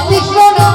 কৃষ্ণ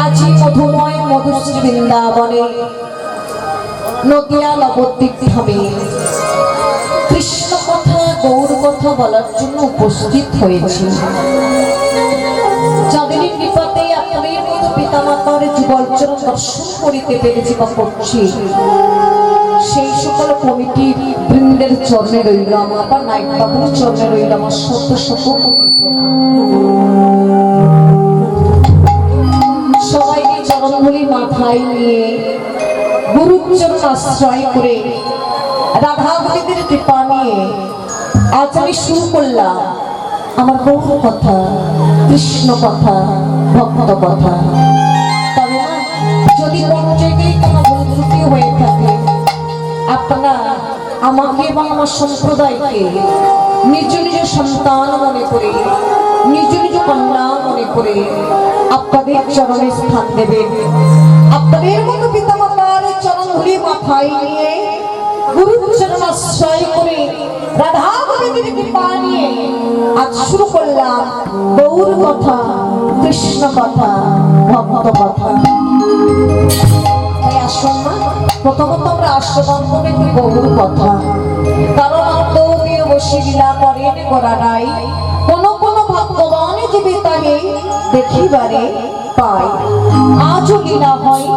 আজি মধুময় মধুশ্রী বৃন্দাবনে নদিয়া নবদ্বীপ ধামে কৃষ্ণ কথা গৌর কথা বলার জন্য উপস্থিত হয়েছি। যাদের কৃপাতে আপনাদের মতো পিতামাতার যুগলচরণ দর্শন করিতে পেরেছি বা করছি, সেই সকল কমিটি বৃন্দের চরণে রইল আমার, বা নায়ক বাবুর চরণে রইল আমার শত শত কোটি প্রণাম। সবাইকে চরণগুলি মাথায় নিয়ে গুরুচরণ আশ্রয় করে রাধাগুলিদের কৃপা নিয়ে আজ আমি শুরু করলাম আমার বহু কথা, কৃষ্ণ কথা, ভক্ত কথা। তবে না, যদি কোনো জায়গায় কোনো ভুল ত্রুটি হয়ে থাকে, আপনারা আমাকে এবং আমার সম্প্রদায়কে নিজ নিজ সন্তান মনে করে, নিজ নিজ কন্যা মনে করে আপনাদের চরণে স্থান দেবেন। আপনাদের মতো পিতামাতার চরণধুলি মাথায় নিয়ে গুরুচরণ আশ্রয় করে রাধা গোবিন্দের কৃপা নিয়ে আজ শুরু করলাম গৌর কথা, কৃষ্ণ কথা, ভক্ত কথা। তাই আসুন না, প্রথমত আমরা আশ্রবন্ধনে গৌর কথা, কারণ আত্মীয় বসে লীলা করেন করা নাই, কোন কোন ভক্তগণে জীবে তাকে দেখিবারে পায়। আজও লীলা হয়,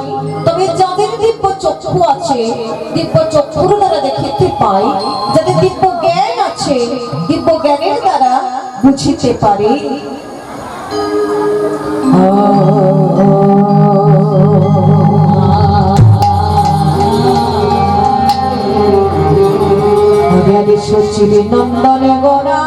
তবে যাদের দিব্য চক্ষু আছে দিব্য চক্ষুর দ্বারা দেখিতে পায়, যাদের দিব্য জ্ঞান আছে দিব্য জ্ঞানের দ্বারা বুঝিতে পারে। সচিব নন্দন গোড়া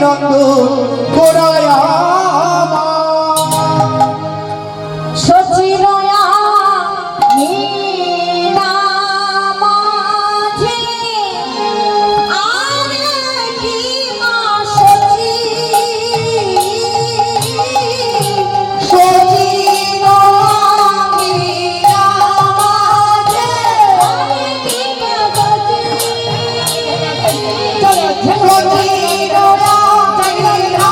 নন্দন গোড়ায় সচিরয়া নীলা মাঝে আর কি মা সচি সচিরয়া নীলা মাঝে আর কি মা সচি চলো সচিরয়া নীলা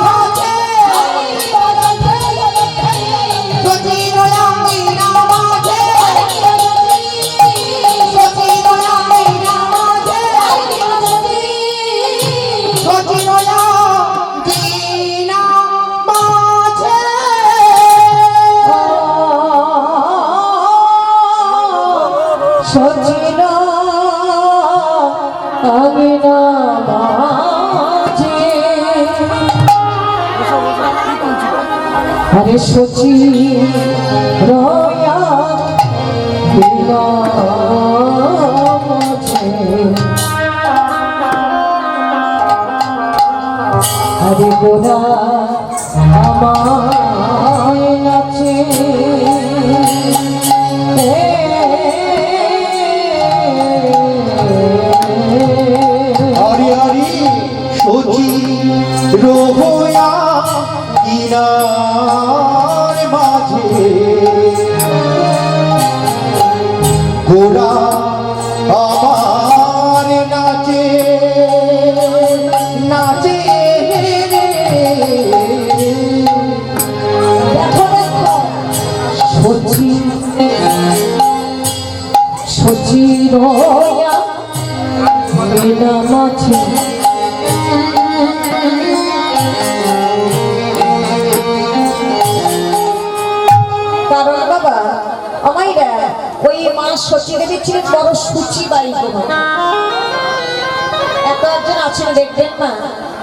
মাঝে সচির আঙিনা মাঝে আরে সচি রয়া বিনা মাঝে আরে গোরা আমায় নাচে হরি হরি সচি রোহয়া কিনার মাঝে গোরা আমার নাচে নাচে দেখো দেখো সচি সচি রয়া বিনা মাঝে কারণ বাবা আমাইরা ওই মা সচি দেবী ছিলেন বড় সূচিবাই কোনো এত একজন আছেন দেখবেন না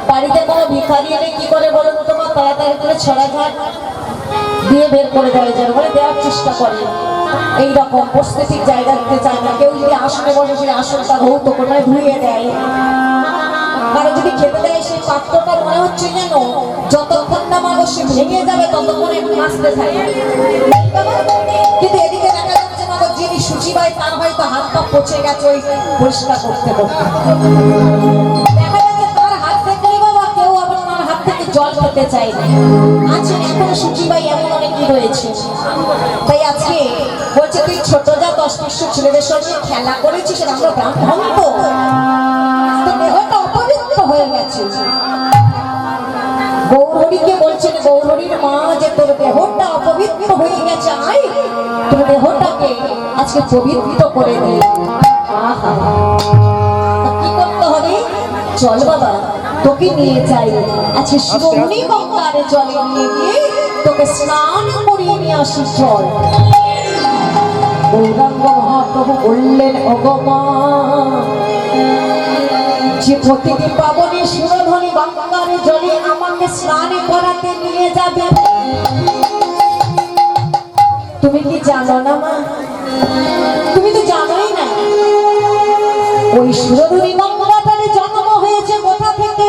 বাড়িতে কোনো ভিখারি এলে কি করে বলুন তোমার তাড়াতাড়ি করে ছড়াঘাট দিয়ে বের করে দেয় যার বলে দেওয়ার চেষ্টা করে এইরকম বসতে ঠিক জায়গা দিতে চায় না কেউ যদি আসনে বসে সেই আসনটা ভৌত কোনায় ধুয়ে দেয় কারো যদি খেতে দেয় সেই পাত্রটা মনে হচ্ছে যেন যতক্ষণ না মানুষ ভেঙে যাবে ততক্ষণে নাচতে থাকে কিন্তু এদিকে দেখা যাচ্ছে মাগো যিনি সূচিবাই তার হয়তো হাত পা পচে গেছে ওই পরিষ্কার করতে করতে দেখা যাচ্ছে তার হাত থেকে বাবা কেউ আবার তার হাত থেকে জল খেতে চায় না আছেন এখনো সূচিবাই এমন অনেকই রয়েছে তাই আজকে বলছে তুই ছোট যা 10-15 ছেলেদের সঙ্গে খেলা করেছিস আমরা ব্রাহ্মণ তো দেহটা অপবিত্র হয়ে গেছে গৌরহরিকে বলছেন গৌরহরির মা যে তোর দেহটা অপবিত্র হয়ে গেছে আই তোর দেহটাকে আজকে পবিত্র করে দে আহা কি করতে হবে চল বাবা তোকে নিয়ে যাই আজকে শিবমণি গঙ্গারে জলে নিয়ে গিয়ে তোকে স্নান করিয়ে নিয়ে আসি চল গৌরাঙ্গ মহাপ্রভু বললেন অগমা যে প্রতিটি পাবনে সুরধনী গঙ্গার জলে আমাকে স্নান করাতে নিয়ে যাবে তুমি কি জানো না মা তুমি তো জানোই না ওই সুরধনী গঙ্গাটার জন্ম হয়েছে কোথা থেকে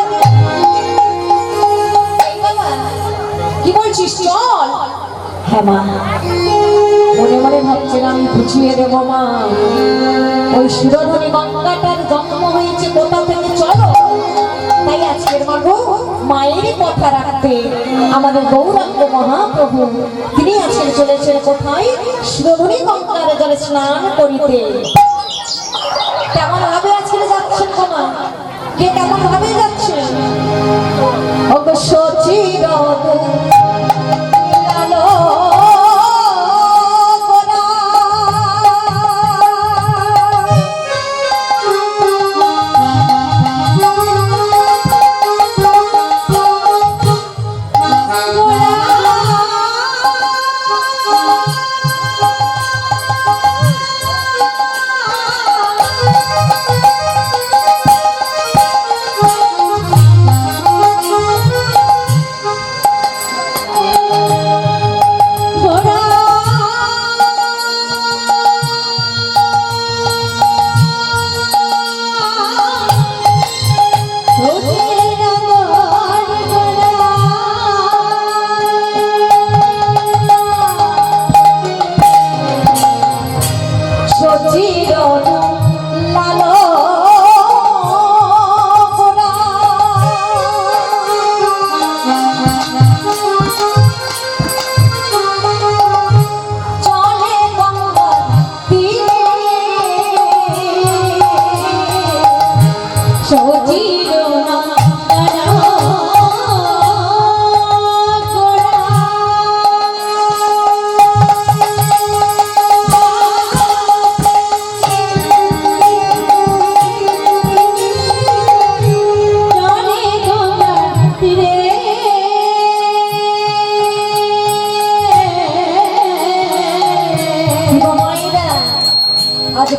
কি বলছিস চল হ্যাঁ মা মনে মনে ভাবছেন আমি বুঝিয়ে দেব মা ওই সুরধনী গঙ্গাটার জন্ম হয়েছে কোথা থেকে চলো তাই আজকের মাগো মায়ের কথা রাখতে আমাদের গৌরাঙ্গ মহাপ্রভু তিনি আজকে চলেছেন কোথায় সুরধনী গঙ্গার জলে স্নান করিতে কেমন ভাবে আজকে যাচ্ছেন মা কে কেমন ভাবে যাচ্ছেন অবশ্য চির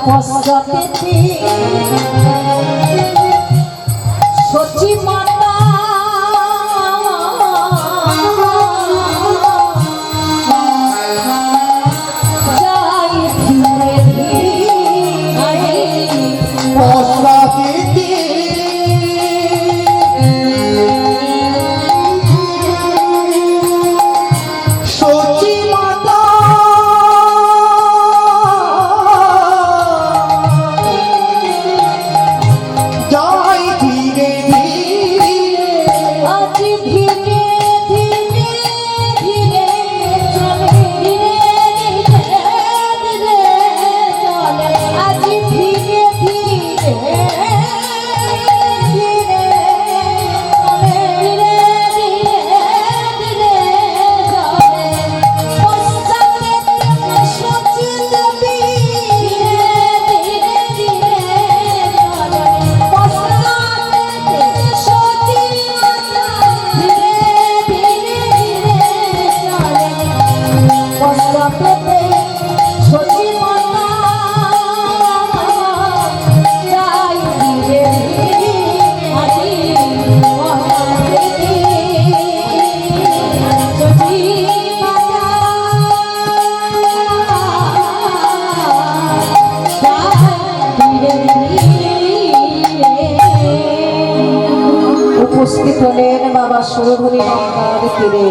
পশ্চাতে সচি মাতা যাই ধীরে ধীরে পশ্চাতে সচি মাতা যাই ধীরে ধীরে আজ ধীরে ধীরে ধীরে চলে ধীরে ধীরে চলে আজ ধীরে ধীরে ধীরে চলে ধীরে ধীরে চলে পশ্চাতে সচিল ধীরে ধীরে ধীরে চলে পশ্চাতে সচিল ধীরে ধীরে ধীরে চলে পশ্চাতে সচিল যাই ধীরে ধীরে আজি উপস্থিত হলেন বাবা সুরধনী গঙ্গার তীরে।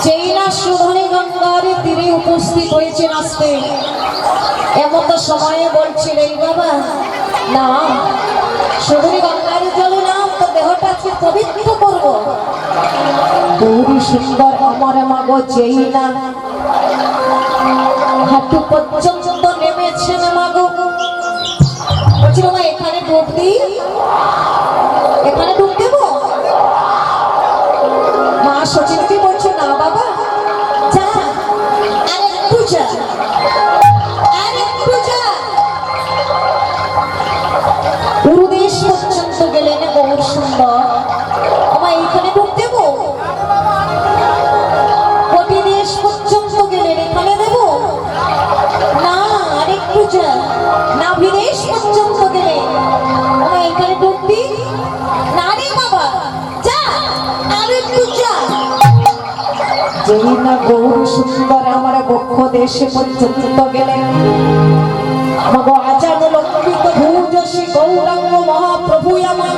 যেই না সুরধনী গঙ্গার তীরে উপস্থিত হয়েছেন আসতে এমন তো সময়ে বলছিল এই বাবা না সুরধনী গঙ্গার জলে নাম তো দেহটা আজকে পবিত্র করবো। গৌরী সুন্দর আমার মাগো যেই না হাঁটু পর্যন্ত নেমেছেন মাগো বলছিল মা এখানে ডুব দিই এখানে ডুব দেবো। মা সচিনকে বলছে না বাবা যা আরেকটু যা আরেকটু যা। উরুদেশ পর্যন্ত গেলেন গৌর সুন্দর মা এইখানে ডুব দেবো। কটিদেশ পর্যন্ত গেলেন এখানে দেবো না আরেকটু যা। নাভিদেশ পর্যন্ত গেলে মা এখানে ডুব দিই না রে বাবা যা আরেকটু যা। যেই না গৌর সুন্দর আমার বক্ষ দেশে পর্যন্ত গেলেন আমাগো আচার লক্ষিত ভূজসী গৌরাঙ্গ মহাপ্রভু আমার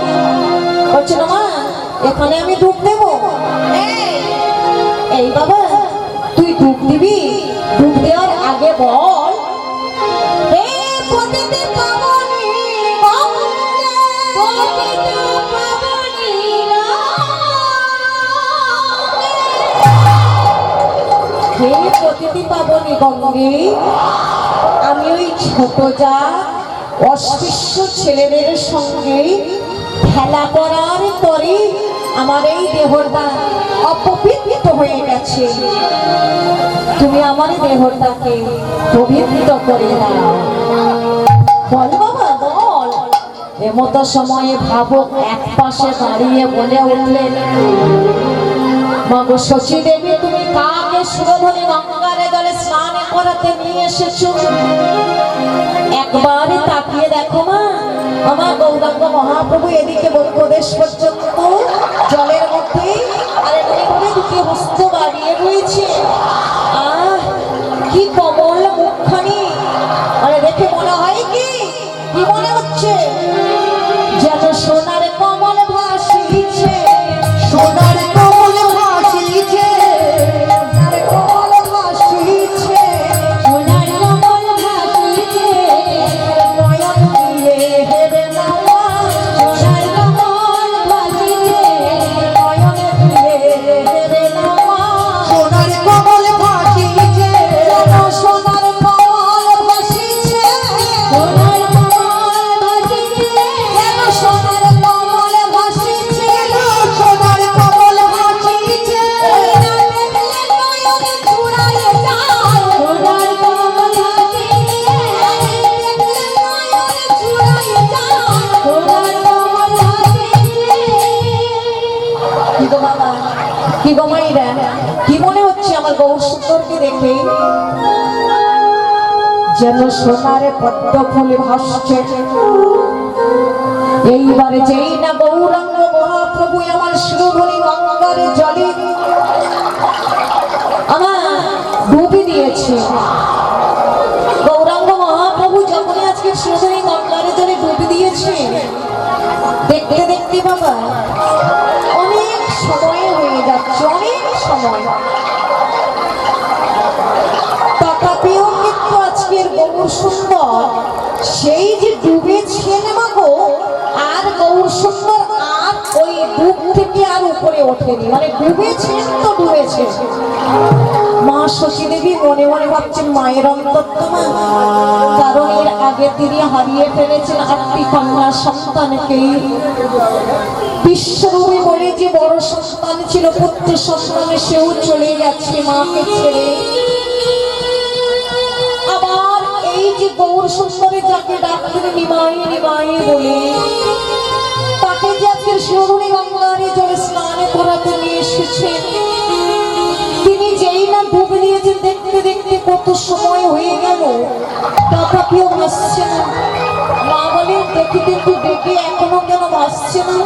বলছেন মা এখানে আমি ডুব দেবো। এই বাবা তুই ডুব দিবি ডুব দেওয়ার আগে বল হে পতিতে পাবনী গঙ্গে পতিতে পাবনী হে পতিতে পাবনী গঙ্গে আমি ওই ছোট যা অস্পৃশ্য ছেলেদের সঙ্গে খেলা করার পরে আমার এই দেহটা অপবিত্র হয়ে গেছে। তুমি আমার দেহটাকে পবিত্র করে দাও। বল বাবা বল। এমতো সময়ে ভাবক এক পাশে দাঁড়িয়ে বলে উঠলেন মাগো শচী দেবী তুমি কাকে সুরধনী গঙ্গারে জলে স্নান করাতে নিয়ে এসেছো? একবার তাকিয়ে দেখো মা আমার গৌরাঙ্গ মহাপ্রভু এদিকে বঙ্গদেশ পর্যন্ত জলের মধ্যে আর এমনি দুটি হস্ত বাড়িয়ে রয়েছে। কি কমল মুখখানি আরে দেখে মনে হয় কি কি মনে হচ্ছে যেন সোনার কমল ভাসিছে সোনার কমল ভাসিছে সোনার কমল ভাসিছে সোনার কমল ভাসিছে নয়ন দিয়ে হেরে নাওয়া সোনার কমল ভাসিছে নয়ন দিয়ে হেরে নাওয়া সোনার কমল ভাসিছে যেন সোনার কমল ভাসিছে সোনার কমল ভাসিছে যেন সোনার কমল ভাসিছে সোনার কমল ভাসিছে কি গো মাইরা কি মনে হচ্ছে আমার গৌর সুন্দরকে দেখে? যেন সোনারে পদ্ম ফুলে ভাসছে। এইবারে যেই না গৌরাঙ্গ মহাপ্রভু আমার শিরোমণি গঙ্গার জলে আমার ডুবি দিয়েছে। গৌরাঙ্গ মহাপ্রভু যখন আজকে শিরোমণি গঙ্গার জলে ডুবি দিয়েছে, দেখতে দেখতে বাবা অনেক সময় হয়ে যাচ্ছে, অনেক সময়। তথাপিও কিন্তু আজকের গৌর সুন্দর সেই যে ডুবেছেন মাগো, আর গৌর সুন্দর আর ওই ডুব থেকে আর উপরে ওঠেনি, মানে ডুবেছেন তো ডুবেছেন। মা শশী দেবী মনে মনে ভাবছেন মায়ের অন্তর্তমা, কারণ এর আগে তিনি হারিয়ে ফেলেছেন 8টি কন্যা সন্তানকে। বিশ্বরূপী বলে যে বড় সন্তান ছিল, পুত্র সন্তানে সেও চলে যাচ্ছে মাকে ছেড়ে। আবার এই যে গৌর সুন্দরে যাকে ডাকতেন নিমাই নিমাই বলে, তাকে যে আজকে শিরোমণি গঙ্গার জলে স্নান করাতে নিয়ে এসেছেন, তিনি যেই না ডুব দিয়েছেন, দেখতে দেখতে কত সময় হয়ে গেল, তথাপিও ভাসছে না। মা বলে দেখি কিন্তু দেখে এখনো কেন ভাসছে না।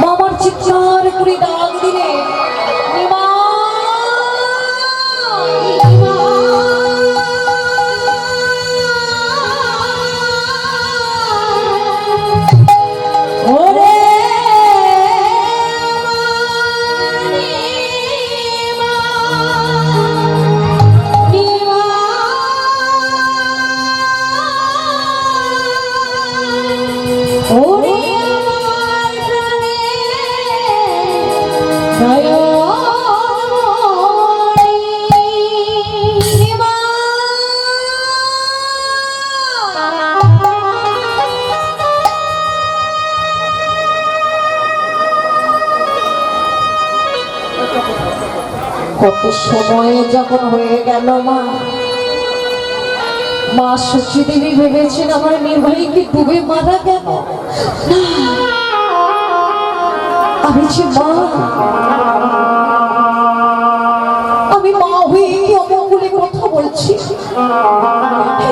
মামার চিৎকার করে ডাক দিলে নিমা কত সময় যখন হয়ে গেল, মা শশী দেবী ভেবেছেন আমার নির্বাহী কি ডুবে মারা গেল। আমি যে মা, আমি মা হয়ে কি অমঙ্গলে কথা বলছি?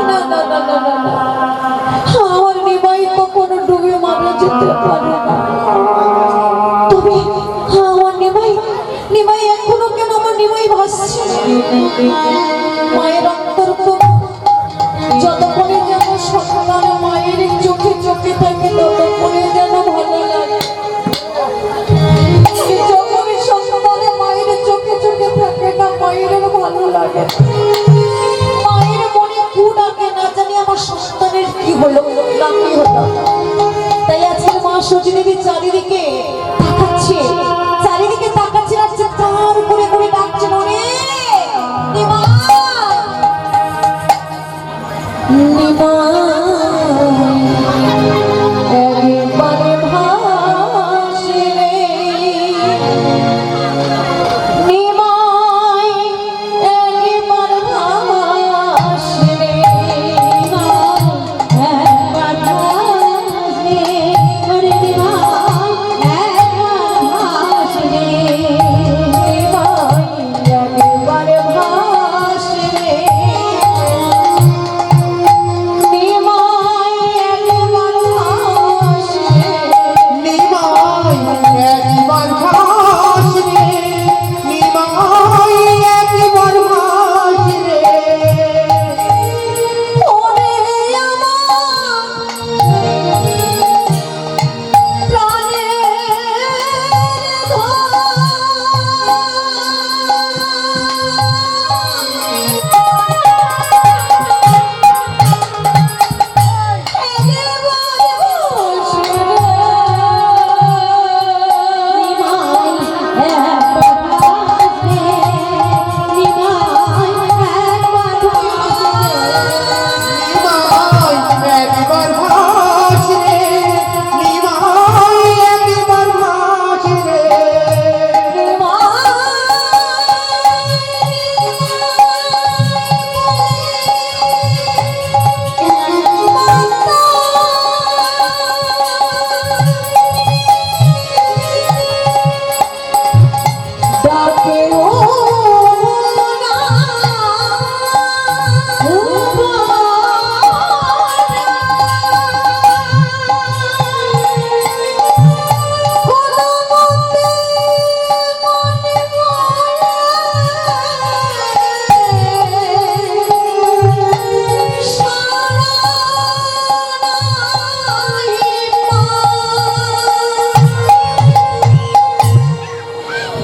না না না না না না, আমার নির্বাহী কখনো ডুবে মারা যেতে পারে না। তবে আমার নিমাই এখনো কেন আমার নিমাই ভাসছে? মায়ের অন্তর্গত যতক্ষণে যেন সন্তান মায়ের চোখে চোখে থাকে, ততক্ষণে যেন ভালো লাগে। যখনই সন্তানে মায়ের চোখে চোখে থাকে না, মায়ের ভালো লাগে। মায়ের মনে কু ডাকে, না জানি আমার সন্তানের কি হলো না কি হলো। তাই আজকে মা শশী দেবী চারিদিকে তাকাচ্ছে, চারিদিকে তাকাচ্ছে, আর চিৎকার করে করে ডাকছে, মনে নিমা নিমা একবারে ভাসিলে, নিমাই একবার ভাসিলে, একবার ভাসিলে, ওরে নিমা একবার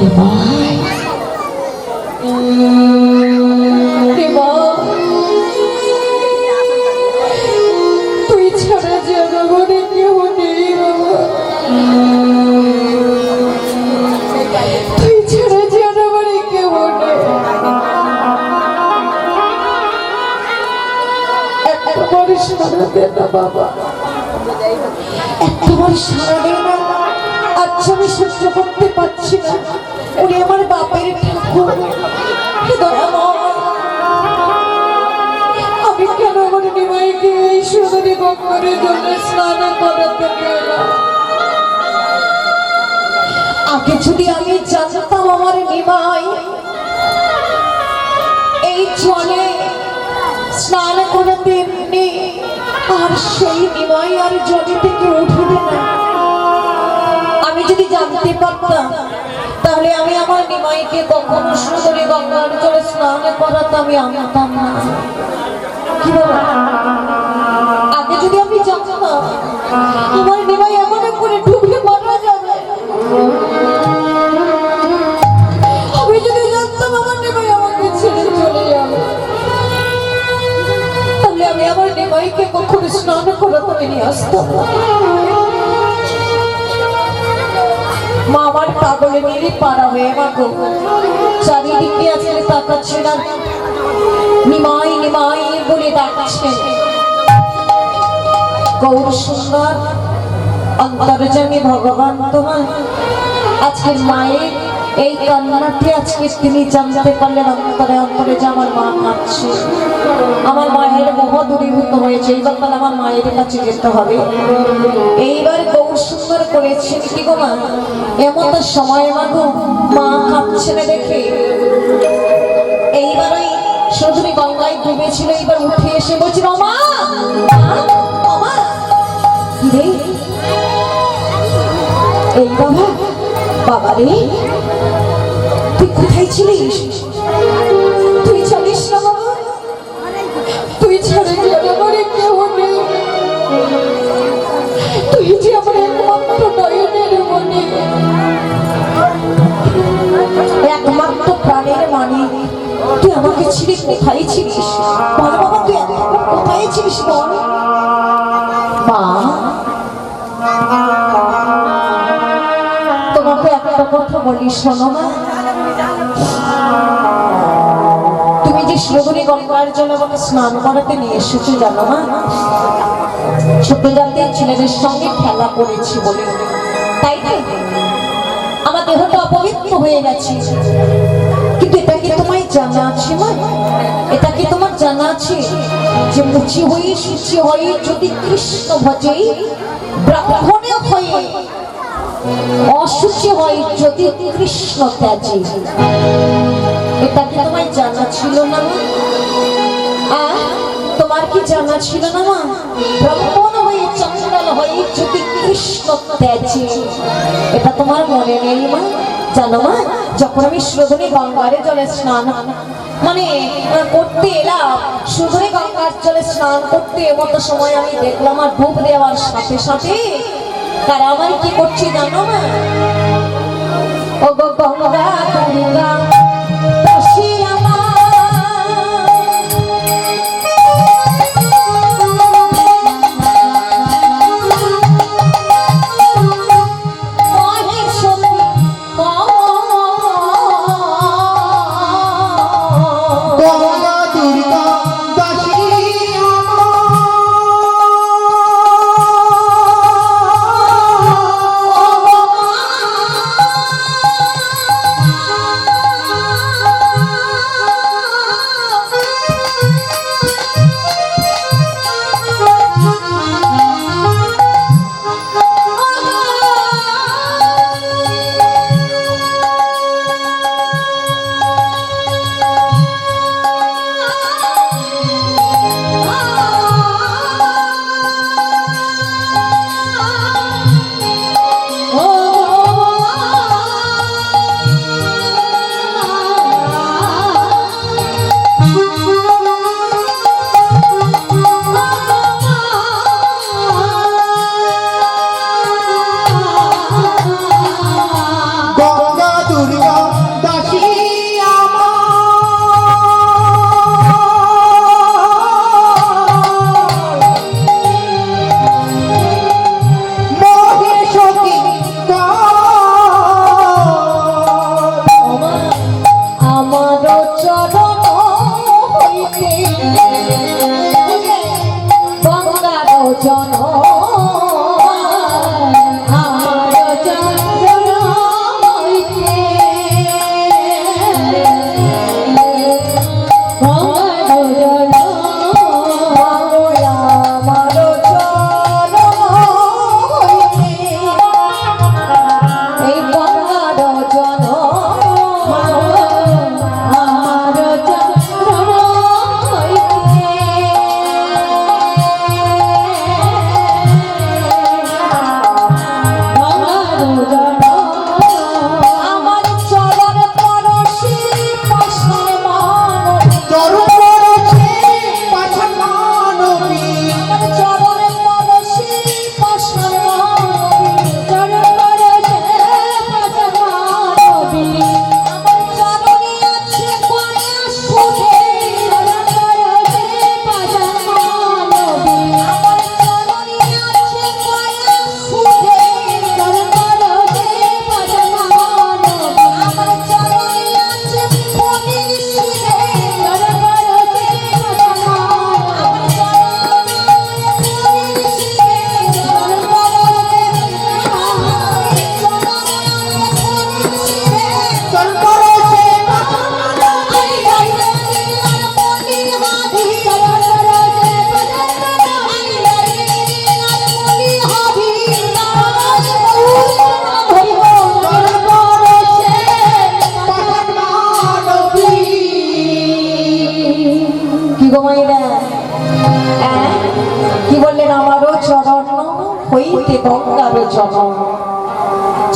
নিমাই তুই ছাড়া জনগণে কেউ নেই বাবা, তুই ছাড়া জনগণে কেউ নেই। একবার সারা দে না বাবা, একবার সারা দে না। আচ্ছা আমি সহ্য করতে পারছি না, উনি আমার বাপের ঠাকুর। আমি কেন আমার নিমাইকে এই সুন্দরী গঙ্গার জন্য স্নান করাতে পেলাম? আগে যদি আমি জানতাম আমার নিমাই এই জলে স্নান করাতে নেই, আর সেই নিমাই আর জলে থেকে উঠবে না, আমি যদি জানতে পারতাম তাহলে আমি আমার নিমাইকে কখনো সুন্দরী গঙ্গার জলে স্নান করাতে আমি আনতাম না। কি বাবা, আগে যদি আমি জানতাম আমার নিমাই এমন করে ডুবে মারা যাবে, আমি যদি জানতাম আমার নিমাই আমাকে ছেড়ে চলে যাবে, তাহলে আমি আমার নিমাইকে কখনো স্নান করাতে নিয়ে আসতাম না। মা আমার পাগলে নিয়ে পাড়া হয়ে মাগো চারিদিকে আজকে তাকাচ্ছে না, নিমাই নিমাই বলে ডাকছে। গৌর সুন্দর অন্তর্যামী ভগবান তোমার আজকের মায়ের এই কান্নাটি আজকে তিনি জানতে পারলেন, অন্তরে অন্তরে যে আমার মা কাঁদছে, আমার মায়ের মোহ দূরীভূত হয়েছে, এইবার তাহলে আমার মায়ের কাছে যেতে হবে। এইবার গৌর সুন্দর করেছেন কি গো মা, এমন তো সময় মাগো মা কাঁদছে না দেখে এইবার ওই সুন্দরী গঙ্গায় ডুবেছিল, এইবার উঠে এসে বলছিল মা মা কি রে, এই বাবা বাবা রে তুই কোথায় ছিলিস? তুই জানিস না বাবা, তুই ছাড়া যে আমার কেউ নেই, তুই যে আমার একমাত্র নয়নের মনে, একমাত্র প্রাণের মানে, তুই আমাকে ছিড়ে কোথায় ছিলিস বল বাবা, তুই কোথায় ছিলিস বল? মা তোমাকে একটা কথা বলি শোনো মা, তুমি যে সুন্দরী গঙ্গার জলে আমাকে স্নান করাতে নিয়ে এসেছো জানো মা, ছোট জাতের ছেলেদের সঙ্গে খেলা করেছি বলে, তাই তো আমার দেহটা অপবিত্র হয়ে গেছে, কিন্তু এটা কি তোমায় জানা আছে মা, এটা কি তোমার জানা আছে যে মুচি হয়ে সুচি হয়ে যদি কৃষ্ণ ভজে, ব্রাহ্মণে হয়ে অসুচি হয় যদি কৃষ্ণ ত্যাজে, এটা কি তোমায় জানা ছিল না মা? তোমার কি জানা ছিল না মা, ব্রাহ্মণ হয়ে চঞ্চল হয়ে যদি কৃষ্ণ ত্যাজে, এটা তোমার মনে নেই মা? জানো মা, যখন আমি সুন্দরী গঙ্গার জলে স্নান মানে করতে এলাম, সুন্দরী গঙ্গার জলে স্নান করতে মতো সময় আমি দেখলাম আর ডুব দেওয়ার সাথে সাথে তারা আমার কি করছে জানো না, ও গো গঙ্গা দুর্গা দাসী হইতে গঙ্গার জনম।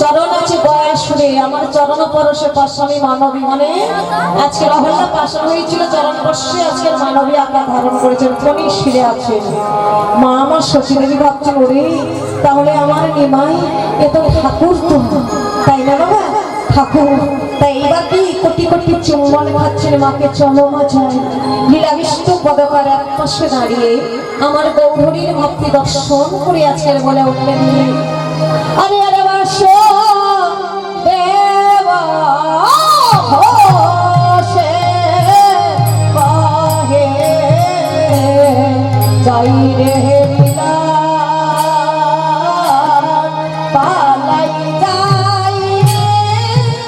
চরণ আছে গয়া সুরে, আমার চরণ পরশে পাশামি মানবী, মানে আজকে রহল্লা পাশা হয়েছিল চরণ পরশে, আজকের মানবী আকার ধারণ করেছেন, কোনি শিরে আছেন। মা আমার সচিদেবী ভাবছেন, ওরে তাহলে আমার নিমাই এ তো ঠাকুর, তো তাই না বাবা ঠাকুর? তাই এবার কি কোটি কোটি চুম্বন খাচ্ছেন মাকে, চলো মা যাই। লীলাবিষ্ট পদকার এক পাশে দাঁড়িয়ে আমার গৌরীর ভক্তি দর্শন করে আজকের বলে উঠলেন, আরে আরে বাসো দেবা হোসে কাহে যাই রে লীলা পালাই যাই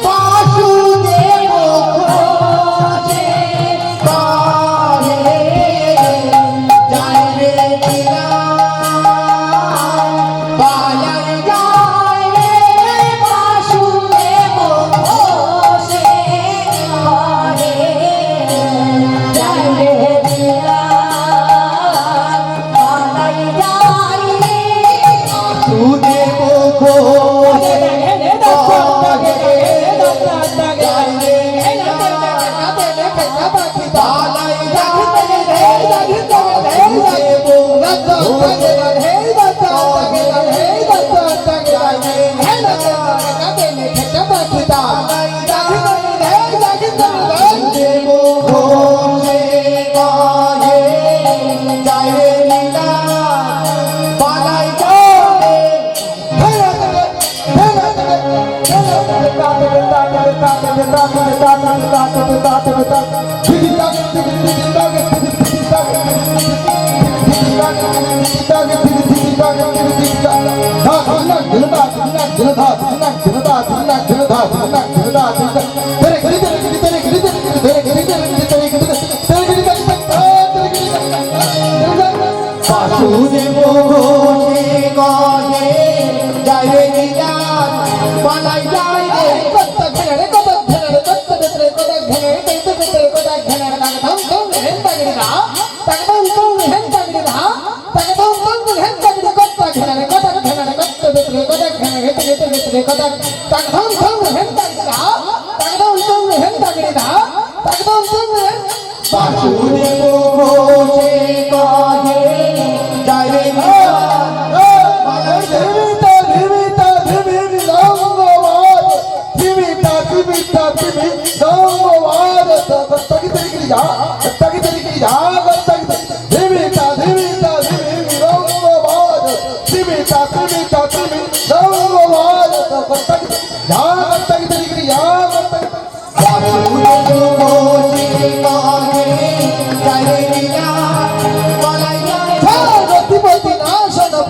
বাসুদেব খোঁজে কাহে যায় রে লীলা পালাই যায় রে বাসুদেব হোসে কাহে যাই রে লীলা পালাই যাই বাসুদেব খোঁজে কাহে যায় রে লীলা পালাই যায় রে বাসুদেব খোঁজে বাসুদেব ঘোষে কহে যায় রে লীলা পালাই যায় রে কত ঘেরে কত ঘেরে কত ভিতরে কত ঘেরে কত ভিতরে কত ঘেরে তাকে ধম ধম হেন তাগড়ি না তাকে ধম ধম হেন তাগড়ি না তাকে ধম ধম হেন তাগড়ি কত ঘেরে কত ভিতরে কত ঘেরে কত ভিতরে কত তাকে ধম ধম হেন তাগড়ি না তাকে ধম ধম হেন তাগড়ি না তাকে ধম ধম হেন বাসুদেব ঘোষে কহে যায় রে লীলা পালাই যায়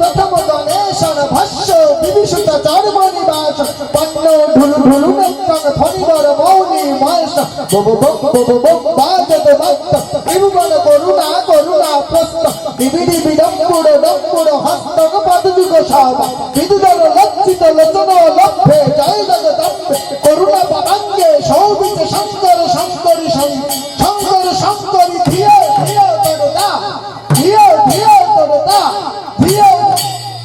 প্রথম গণেশন ভাষ্য বিভীষণ চারমণি বাস পণ্য ঢুলু ঢুলু নঙ্কন ধনিবর মৌনি মাস বব বব বব বব বাজত ভক্ত বিভুবন করুণা করুণা প্রস্ত বিবিধি বিডম্বুর ডম্বুর হস্ত পদযুগ সব বিদুদর লজ্জিত লোচন লভ্যে জয় জগদম্বে করুণা পাবাঙ্গে সৌবিতে শঙ্কর শঙ্করী শঙ্কর শঙ্করী ধিয় ধিয় তরুণা ধিয় ধিয় তরুণা ধিয়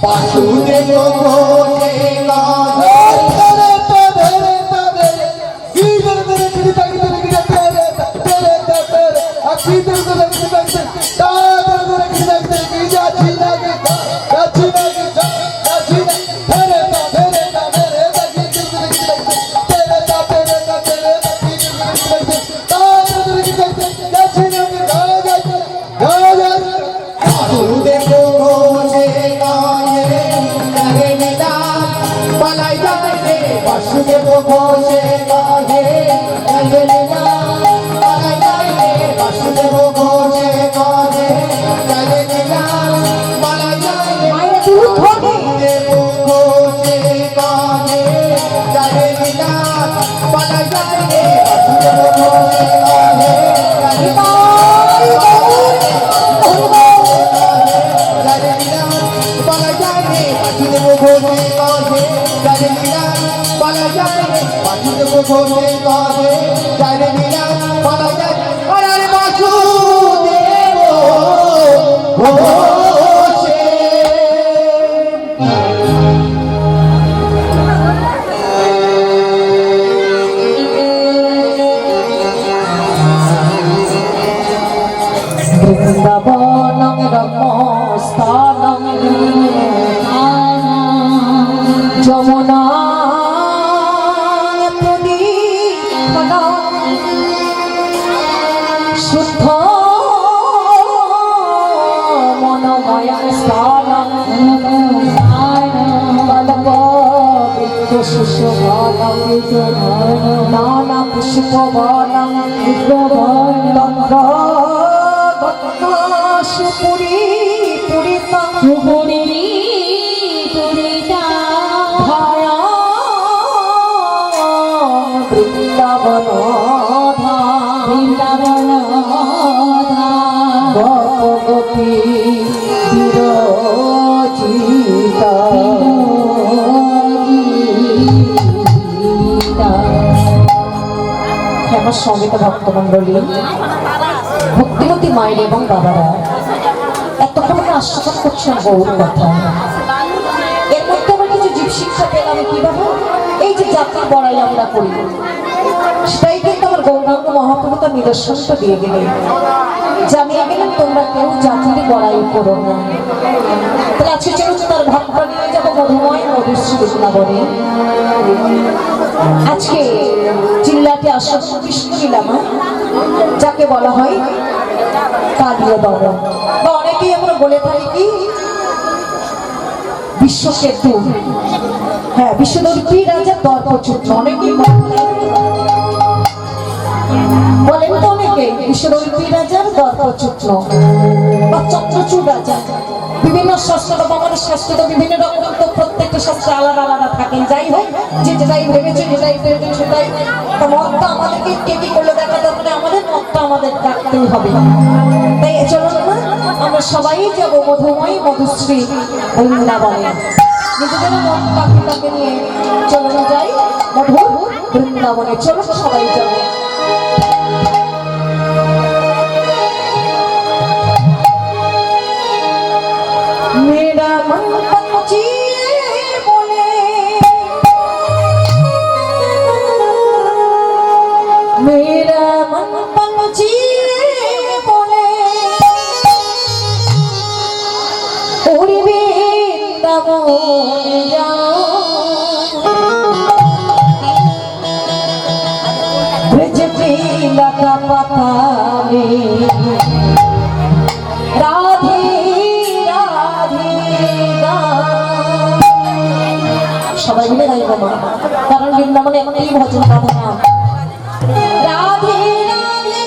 বাসুদেব ঘোষে বাসুদেব ঘোষে পালাই যায় রে বাসুদেব ঘোষে কহে যায় রে লীলা পালাই যায় রে বাসুদেব ঘোষে কহে যায় রে লীলা পালাই যায় রে বাসুদেব ঘোষে কহে যায় রে লীলা পালাই যায় রে বাসুদেব ঘোষে কহে যায় রে লীলা পালাই যায় রে বাসুদেব ঘোষে কহে যায় রে লীলা পালাই যায় রে বাসুদেব ঘোষে কহে যায় রে লীলা পালাই যায় রে বাসুদেব ঘোষে যমুনা প্রদীপ শুদ্ধ মনোময়া স্থান নানা পুষ্পবনম সুপুরি পুরিতা ধায়া বৃন্দাবন গোপী বিরচিতা আমার সঙ্গীত ভক্তমন্ডলী ভক্তিমতী মায়ের এবং বাবারা এতক্ষণ আস্বাদন করছেন গৌর কথা। এর মধ্যে আবার কিছু জীব শিক্ষা পেলাম কিভাবে এই যে জাতির বড়াই আমরা করি সেটাই কিন্তু আমার গৌরাঙ্গ মহাপ্রভু তার নিদর্শনটা দিয়ে গেলেন, জানিয়ে গেলেন তোমরা কেউ জাতির বড়াই করো না। তাহলে আজকে চলুন তার ভাবটা নিয়ে যাবো মধুময় মধুশ্রী বৃন্দাবনে। আজকে চিল্লাটি আসন কৃষ্ণ লীলামা যাকে বলা হয় কালীয় দমন, বা অনেকেই আমরা বলে থাকি কি বিশ্বকেতু। হ্যাঁ, বিশ্বদর্পী রাজা দর্পচ্যুত অনেকেই বলেন তো, অনেকে বিশ্বদর্পী রাজার দর্পচ্যুত বা চক্রচূড় রাজা। বিভিন্ন শাস্ত্র বা আমাদের শাস্ত্র তো বিভিন্ন রকম, তো প্রত্যেকটা শাস্ত্রে আলাদা আলাদা থাকেন। যাই হোক, যে যেটাই ভেবেছে যেটাই ভেবেছে সেটাই মতটা আমাদেরকে কে কি করলে দেখা দরকার, আমাদের মতটা আমাদের রাখতেই হবে। তাই চলুন না আমরা সবাই যাবো মধুময় মধুশ্রী বৃন্দাবনে, নিজেদের মন পাখিটাকে নিয়ে চলুন যাই মধুর বৃন্দাবনে। চলুন সবাই যাবো। मेरा मन पक्षिए बोले, मेरा मन पक्षिए बोले, उड़ी वृंदावन जाओ, ब्रज की लता पता में राधे সবাই মিলে গাইব মা, কারণ বৃন্দাবনে এমনই ভজন গাবো না। রাধে রাধে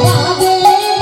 Radhe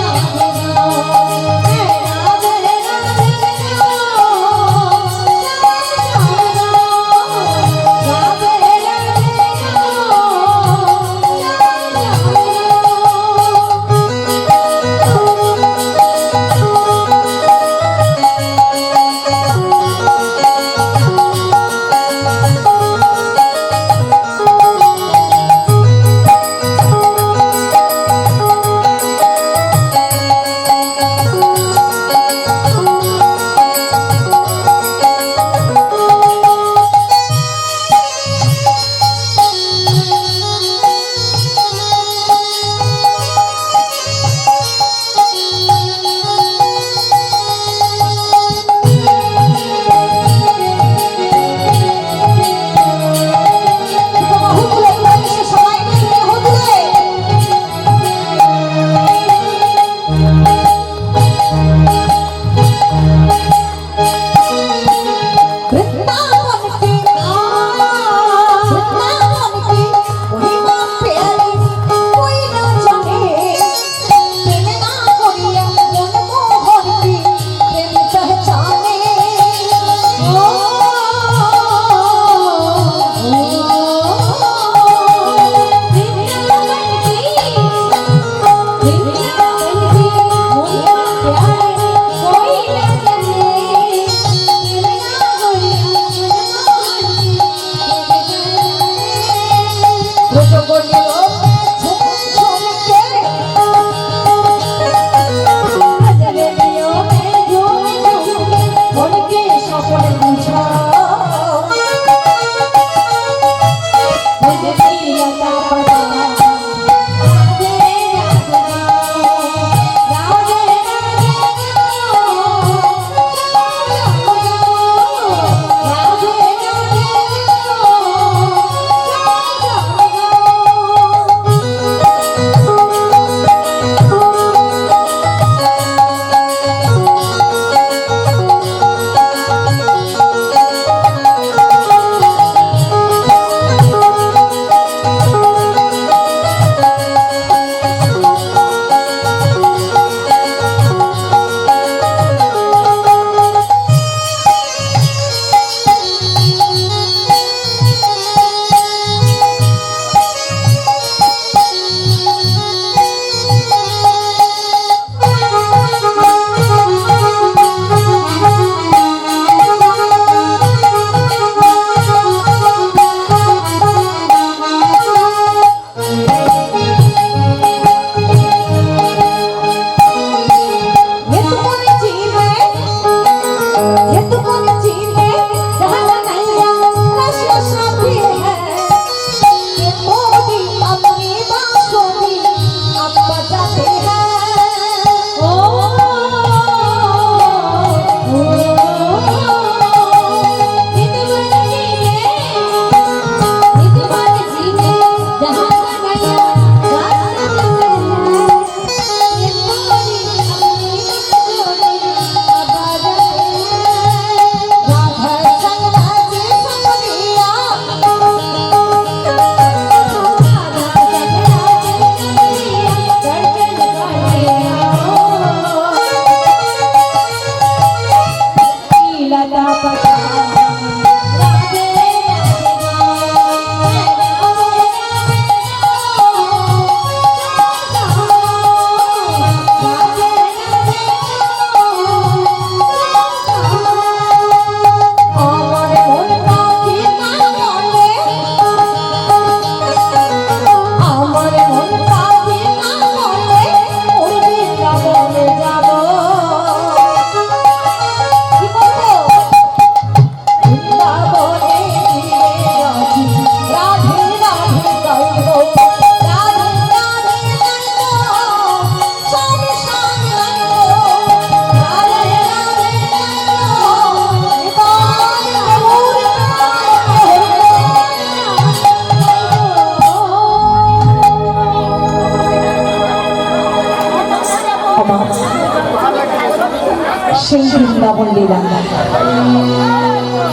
সেই বৃন্দাবন লীলা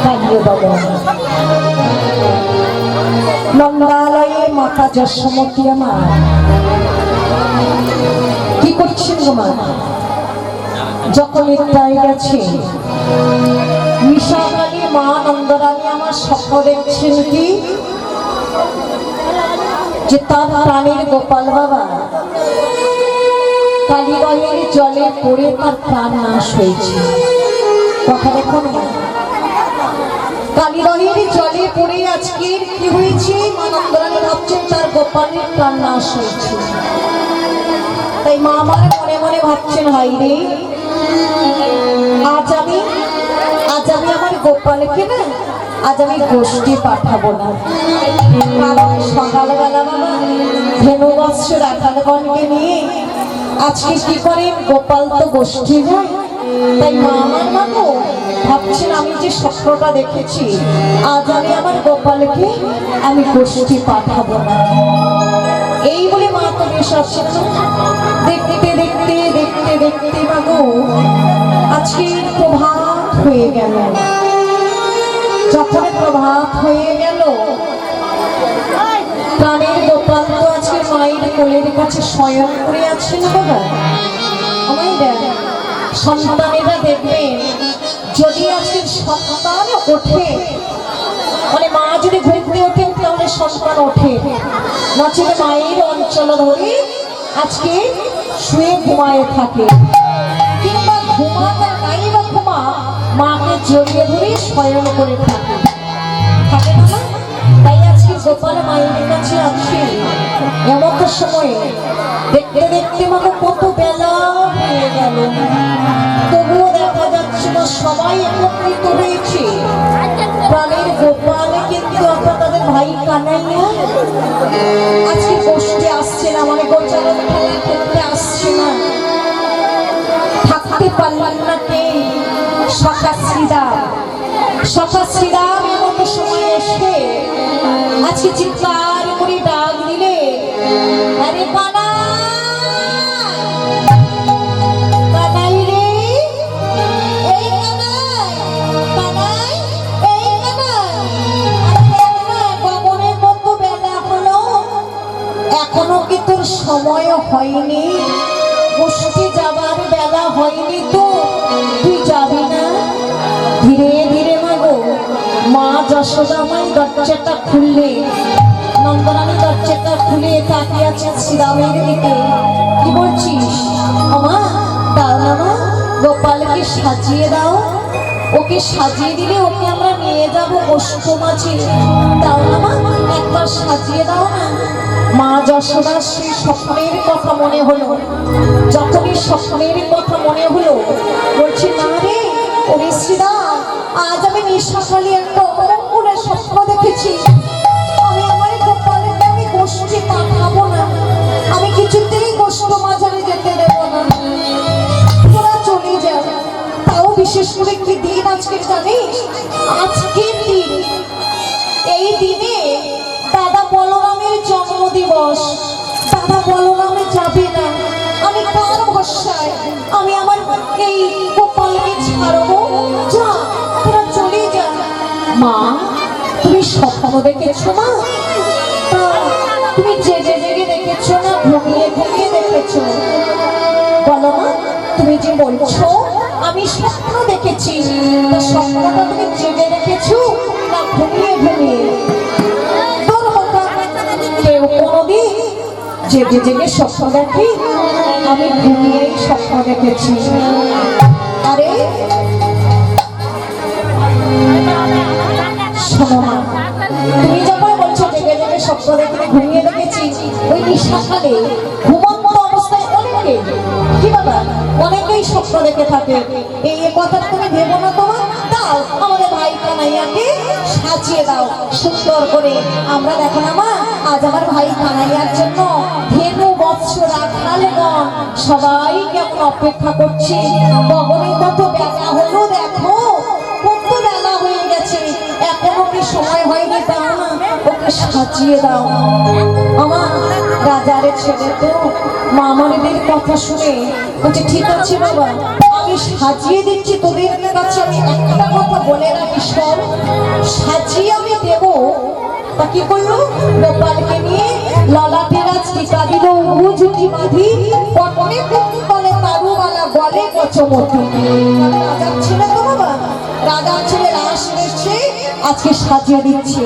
কালিয় দমন নন্দালয়ে মাতা যশোমতী আমার কি করছেন গো মা? যখন একটাই গেছে মিশাকালী মা নন্দরানী আমার স্বপ্ন দেখছেন কি যে তার প্রাণের গোপাল বাবা কালীগঞ্জের জলে পড়ে তার প্রাণ নাশ হয়েছে। কথা দেখুন, কালীগঞ্জের জলে পড়ে আজকের কি হয়েছে? মা নন্দরানী ভাবছেন তার গোপালের প্রাণ নাশ হয়েছে। তাই মা আমার মনে মনে ভাবছেন, হাই রে, আজ আমি আমার গোপালকে না, আজ আমি গোষ্ঠী পাঠাবো না। কারণ সকালবেলা বাবা ধেনুবৎস রাখালগণকে নিয়ে আজকে কি করেন, গোপাল তো গোষ্ঠী হয়। তাই মা আমার মানো ভাবছেন আমি যে স্বপ্নটা দেখেছি, আজ আমি আমার গোপালকে আমি গোষ্ঠী পাঠাবো না। এই বলে মা তো বেশ আসছেন। দেখতে দেখতে দেখতে দেখতে মাগো আজকে প্রভাত হয়ে গেল। যখন প্রভাত হয়ে গেল, প্রাণের গোপাল তো আজকে মায়ের কোলের কাছে শয়ন করে আছেন। বাবা আমায় দেখ, সন্তানেরা দেখবেন যদি আজকে সন্তান ওঠে, মানে মা যদি ঘুম দিয়ে ওঠেন তাহলে সন্তান ওঠে, নচেত মায়ের অঞ্চল ধরে আজকে শুয়ে ঘুমায় থাকে, কিংবা ঘুমাতে নাই বা ঘুমা মাকে জড়িয়ে ধরে শয়ন করে থাকে, থাকে না? তাই আজকে গোপাল মায়ের কাছে আছে একটা সময় দেখতে দেখতে মানে কত বেলা হয়ে গেল, তবুও দেখা যাচ্ছে না সবাই একত্রিত হয়েছে। প্রাণের গোপাল কিন্তু আপনার তাদের ভাই কানাইয়া আজকে বসতে আসছে না, মানে গোচারণ খেলা খেলতে আসছে না। থাকতে পারলেন না কে সখা শ্রীরাম। সখা শ্রীরাম এমন সময় এসে আজকে চিৎকার করে ডাক দিলে, আরে কানাই রে, এই কানাই, কানাই, এই কানাই। আরে দেখ না গগনের কত বেলা হলো, এখনো কি তোর সময় হয়নি? বসতে যাবার বেলা হয়নি তো তুই যাবি না? ধীরে ধীরে মাগো মা যশোদা মাই দরজাটা খুললে, নন্দরানী দরজাটা খুলে তাকিয়ে আছে শ্রীরামের দিকে। কি বলছিস? আমা দাও না মা, গোপালকে সাজিয়ে দাও, ওকে সাজিয়ে দিলে ওকে আমরা নিয়ে যাব অষ্ট মাঝে। দাও না মা, একবার সাজিয়ে দাও না। মা যশোদার সেই স্বপ্নের কথা মনে হলো। যখনই স্বপ্নের কথা মনে হলো বলছি, না রে ওরে শ্রীরাম, আজ আমি নিঃসকালে একটা অমঙ্গলের স্বপ্ন দেখেছি। আমি আমার গোপালকে আমি গোষ্ঠী পাঠাবো না, আমি কিছুতেই গোষ্ঠ মাঝারে যেতে দেবো না, তোরা চলে যা। তাও বিশেষ করে কি দিন আজকে জানিস? আজকের দিন, এই দিনে দাদা বলরামের জন্মদিবস। দাদা বলরামে যাবে না, আমি কার ভরসায় আমি আমার এই গোপালকে ছাড়বো? যা তোরা চলে যা। মা তুমি স্বপ্ন দেখেছো মা? তুমি জেগে জেগে দেখেছো না ঘুমিয়ে ঘুমিয়ে দেখেছো? বলো মা, তুমি যে বলছো আমি স্বপ্ন দেখেছি, স্বপ্নটা তুমি জেগে দেখেছো না ঘুমিয়ে ঘুমিয়ে? কেউ কোনোদিন জেগে জেগে স্বপ্ন দেখি? আমি ঘুমিয়েই স্বপ্ন দেখেছি। আরে শোনো মা, তুমি যখন বলছো জেগে জেগে স্বপ্ন দেখে ঘুমিয়ে দেখেছি, ওই নিশাকালে ঘুমন্ত অবস্থায় অনেকে, কি বাবা, অনেকেই স্বপ্ন দেখে থাকে। এই কথা তুমি ভেবো না তোমার। দাও আমাদের ভাই কানাইয়াকে সাজিয়ে দাও সুন্দর করে। আমরা দেখো না মা, আজ আমার ভাই কানাইয়ার জন্য ধেনু বৎস রাখালগণ সবাই কেমন অপেক্ষা করছে। গগনে কত বেলা হলো, দেখো কত বেলা হয়ে গেছে, এখনো কি সময় হয়নি? দাও না ওকে সাজিয়ে দাও। আমার রাজারে ছেলে তো মামারিদের কথা শুনে বলছে, ঠিক আছে বাবা আমি সাজিয়ে দিচ্ছি। তোদের কাছে আমি একটা কথা বলে রাখি, সব সাজিয়ে আমি দেবো। তা কি করলো? গোপালকে নিয়ে ললাটে রাজ টিকা দিল, উজুটি বাঁধি, পটনে কুন্তলে তারুবালা, গলে কচমতি। রাজার ছেলে তো বাবা, রাজার ছেলে রাস এসে আজকে সাজিয়ে দিচ্ছে।